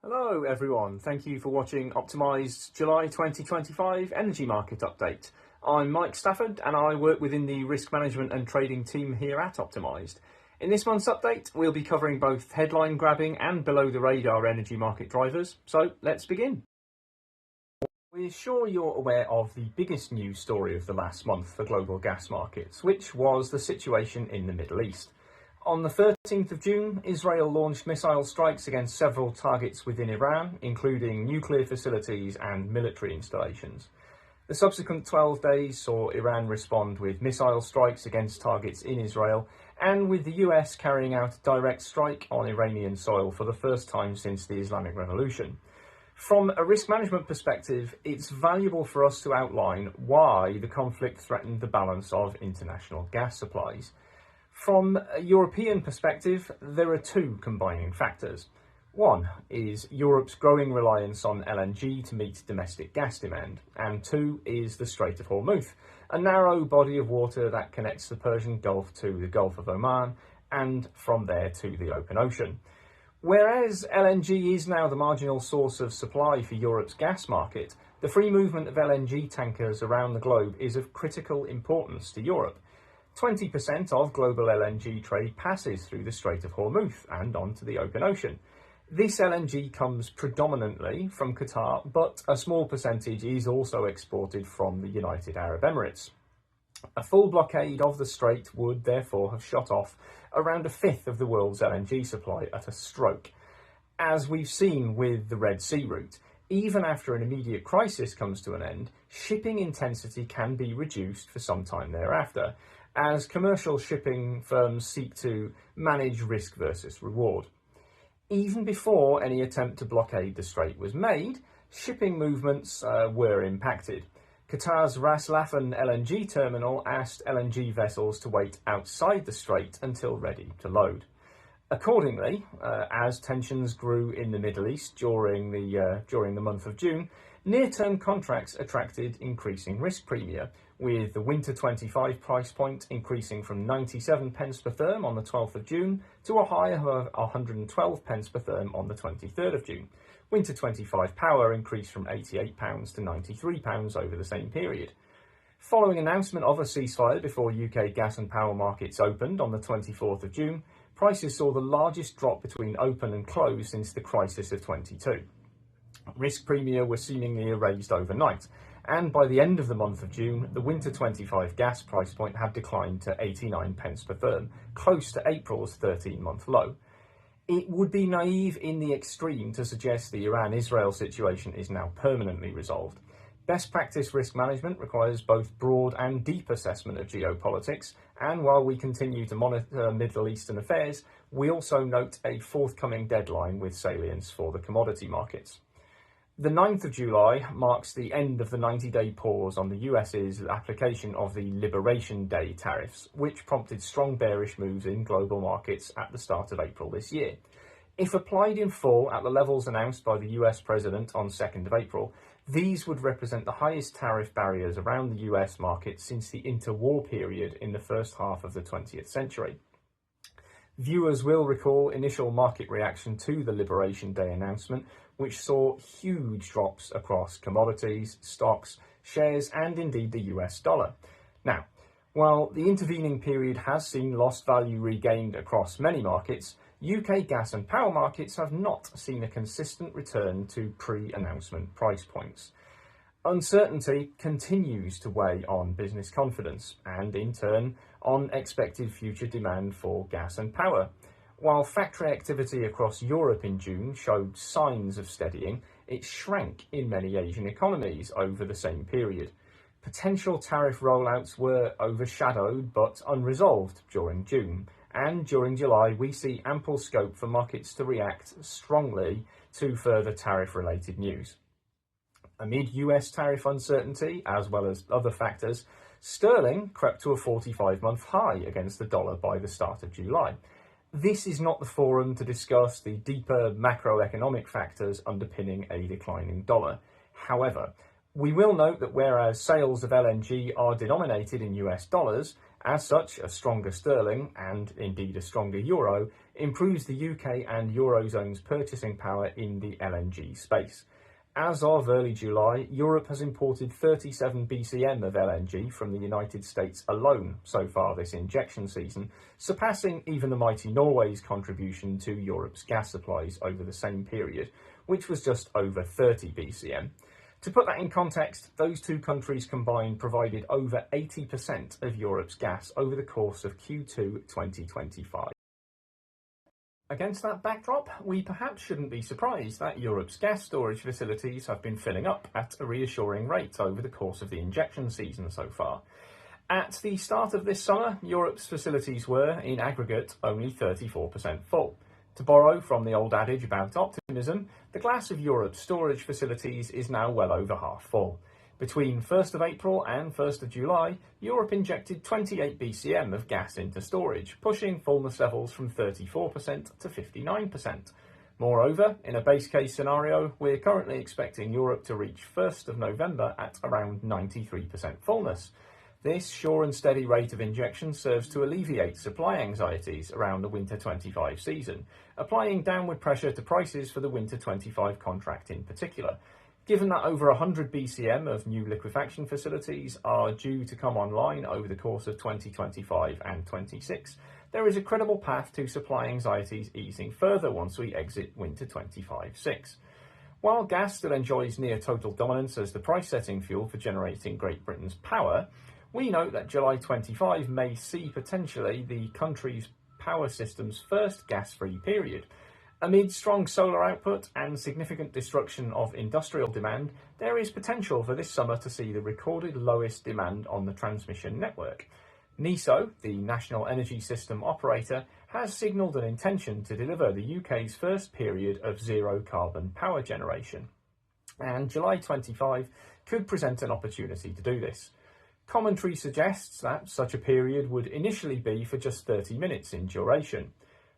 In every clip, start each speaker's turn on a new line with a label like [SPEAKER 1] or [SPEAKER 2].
[SPEAKER 1] Hello everyone, thank you for watching Optimised July 2025 Energy Market Update. I'm Mike Stafford and I work within the risk management and trading team here at Optimised. In this month's update, we'll be covering both headline grabbing and below the radar energy market drivers, so let's begin. We're sure you're aware of the biggest news story of the last month for global gas markets, which was the situation in the Middle East. On the 13th of June, Israel launched missile strikes against several targets within Iran, including nuclear facilities and military installations. The subsequent 12 days saw Iran respond with missile strikes against targets in Israel, and with the US carrying out a direct strike on Iranian soil for the first time since the Islamic Revolution. From a risk management perspective, it's valuable for us to outline why the conflict threatened the balance of international gas supplies. From a European perspective, there are two combining factors. One is Europe's growing reliance on LNG to meet domestic gas demand, and two is the Strait of Hormuz, a narrow body of water that connects the Persian Gulf to the Gulf of Oman, and from there to the open ocean. Whereas LNG is now the marginal source of supply for Europe's gas market, the free movement of LNG tankers around the globe is of critical importance to Europe. 20% of global LNG trade passes through the Strait of Hormuz and onto the open ocean. This LNG comes predominantly from Qatar, but a small percentage is also exported from the United Arab Emirates. A full blockade of the strait would therefore have shut off around a fifth of the world's LNG supply at a stroke. As we've seen with the Red Sea route, even after an immediate crisis comes to an end, shipping intensity can be reduced for some time thereafter, as commercial shipping firms seek to manage risk versus reward. Even before any attempt to blockade the strait was made, shipping movements were impacted. Qatar's Ras Laffan LNG terminal asked LNG vessels to wait outside the strait until ready to load. Accordingly, as tensions grew in the Middle East during the month of June, near-term contracts attracted increasing risk premia, with the Winter 25 price point increasing from 97 pence per therm on the 12th of June to a high of 112 pence per therm on the 23rd of June. Winter 25 power increased from £88 to £93 over the same period. Following announcement of a ceasefire before UK gas and power markets opened on the 24th of June, prices saw the largest drop between open and close since the crisis of 22. Risk premia were seemingly erased overnight, and by the end of the month of June, the Winter 25 gas price point had declined to 89 pence per therm, close to April's 13-month low. It would be naive in the extreme to suggest the Iran-Israel situation is now permanently resolved. Best practice risk management requires both broad and deep assessment of geopolitics, and while we continue to monitor Middle Eastern affairs, we also note a forthcoming deadline with salience for the commodity markets. The 9th of July marks the end of the 90-day pause on the US's application of the Liberation Day tariffs, which prompted strong bearish moves in global markets at the start of April this year. If applied in full at the levels announced by the US President on 2nd of April, these would represent the highest tariff barriers around the US market since the interwar period in the first half of the 20th century. Viewers will recall initial market reaction to the Liberation Day announcement, which saw huge drops across commodities, stocks, shares, and indeed the US dollar. Now, while the intervening period has seen lost value regained across many markets, UK gas and power markets have not seen a consistent return to pre-announcement price points. Uncertainty continues to weigh on business confidence and, in turn, on expected future demand for gas and power. While factory activity across Europe in June showed signs of steadying, it shrank in many Asian economies over the same period. Potential tariff rollouts were overshadowed but unresolved during June, and during July we see ample scope for markets to react strongly to further tariff-related news. Amid US tariff uncertainty, as well as other factors, sterling crept to a 45-month high against the dollar by the start of July. This is not the forum to discuss the deeper macroeconomic factors underpinning a declining dollar. However, we will note that whereas sales of LNG are denominated in US dollars, as such a stronger sterling and indeed a stronger euro improves the UK and Eurozone's purchasing power in the LNG space. As of early July, Europe has imported 37 BCM of LNG from the United States alone so far this injection season, surpassing even the mighty Norway's contribution to Europe's gas supplies over the same period, which was just over 30 BCM. To put that in context, those two countries combined provided over 80% of Europe's gas over the course of Q2 2025. Against that backdrop, we perhaps shouldn't be surprised that Europe's gas storage facilities have been filling up at a reassuring rate over the course of the injection season so far. At the start of this summer, Europe's facilities were, in aggregate, only 34% full. To borrow from the old adage about optimism, the glass of Europe's storage facilities is now well over half full. Between 1st of April and 1st of July, Europe injected 28 BCM of gas into storage, pushing fullness levels from 34% to 59%. Moreover, in a base case scenario, we're currently expecting Europe to reach 1st of November at around 93% fullness. This sure and steady rate of injection serves to alleviate supply anxieties around the Winter 25 season, applying downward pressure to prices for the Winter 25 contract in particular. Given that over 100 BCM of new liquefaction facilities are due to come online over the course of 2025 and 26, there is a credible path to supply anxieties easing further once we exit Winter 25-6. While gas still enjoys near total dominance as the price-setting fuel for generating Great Britain's power, we note that July 25 may see potentially the country's power system's first gas-free period. Amid strong solar output and significant destruction of industrial demand, there is potential for this summer to see the recorded lowest demand on the transmission network. NESO, the National Energy System Operator, has signalled an intention to deliver the UK's first period of zero-carbon power generation, and July 25 could present an opportunity to do this. Commentary suggests that such a period would initially be for just 30 minutes in duration.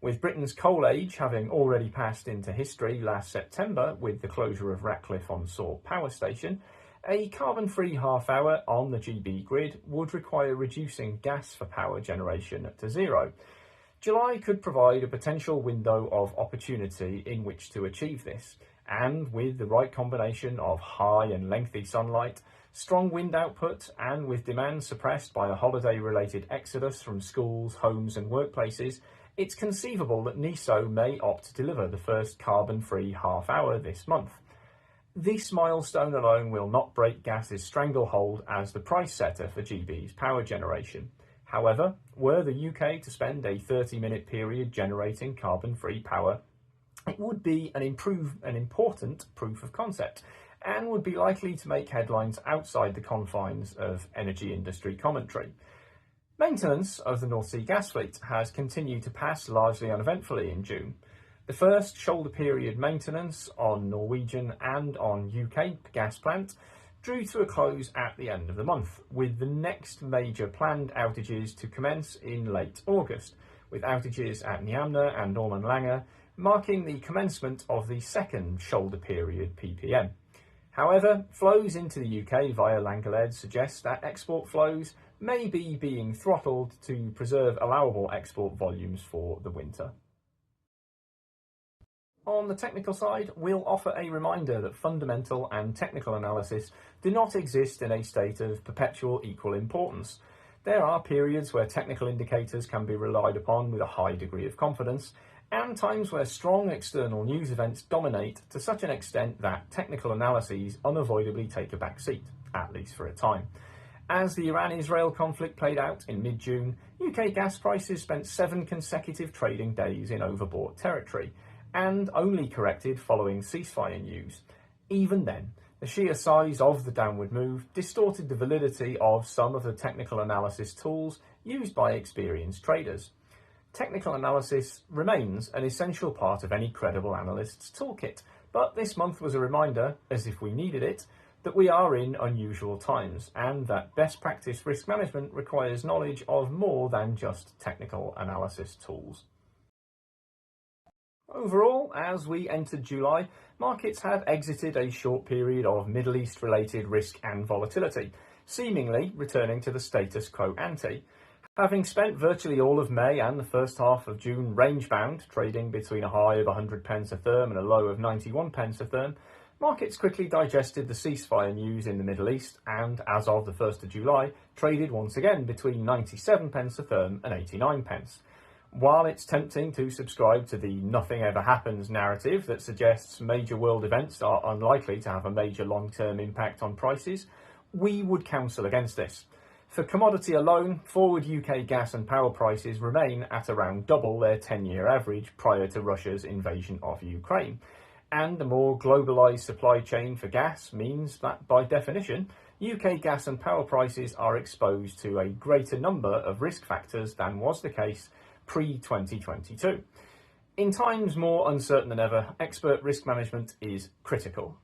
[SPEAKER 1] With Britain's coal age having already passed into history last September with the closure of Ratcliffe-on-Soar power station, a carbon-free half-hour on the GB grid would require reducing gas for power generation to zero. July could provide a potential window of opportunity in which to achieve this, and with the right combination of high and lengthy sunlight, strong wind output, and with demand suppressed by a holiday-related exodus from schools, homes and workplaces, it's conceivable that NESO may opt to deliver the first carbon-free half-hour this month. This milestone alone will not break gas's stranglehold as the price setter for GB's power generation. However, were the UK to spend a 30-minute period generating carbon-free power, it would be an important proof of concept, and would be likely to make headlines outside the confines of energy industry commentary. Maintenance of the North Sea gas fleet has continued to pass largely uneventfully in June. The first shoulder period maintenance on Norwegian and on UK gas plant drew to a close at the end of the month, with the next major planned outages to commence in late August, with outages at Nyhamna and Norman Lange marking the commencement of the second shoulder period PPM. However, flows into the UK via Langeled suggest that export flows may be being throttled to preserve allowable export volumes for the winter. On the technical side, we'll offer a reminder that fundamental and technical analysis do not exist in a state of perpetual equal importance. There are periods where technical indicators can be relied upon with a high degree of confidence, and times where strong external news events dominate to such an extent that technical analyses unavoidably take a back seat, at least for a time. As the Iran-Israel conflict played out in mid-June, UK gas prices spent 7 consecutive trading days in overbought territory, and only corrected following ceasefire news. Even then, the sheer size of the downward move distorted the validity of some of the technical analysis tools used by experienced traders. Technical analysis remains an essential part of any credible analyst's toolkit, but this month was a reminder, as if we needed it, that we are in unusual times, and that best practice risk management requires knowledge of more than just technical analysis tools. Overall, as we entered July, markets have exited a short period of Middle East-related risk and volatility, seemingly returning to the status quo ante. Having spent virtually all of May and the first half of June range-bound, trading between a high of 100 pence a therm and a low of 91 pence a therm, markets quickly digested the ceasefire news in the Middle East and, as of the 1st of July, traded once again between 97 pence a therm and 89 pence. While it's tempting to subscribe to the nothing ever happens narrative that suggests major world events are unlikely to have a major long-term impact on prices, we would counsel against this. For commodity alone, forward UK gas and power prices remain at around double their 10-year average prior to Russia's invasion of Ukraine. And a more globalised supply chain for gas means that, by definition, UK gas and power prices are exposed to a greater number of risk factors than was the case pre-2022. In times more uncertain than ever, expert risk management is critical.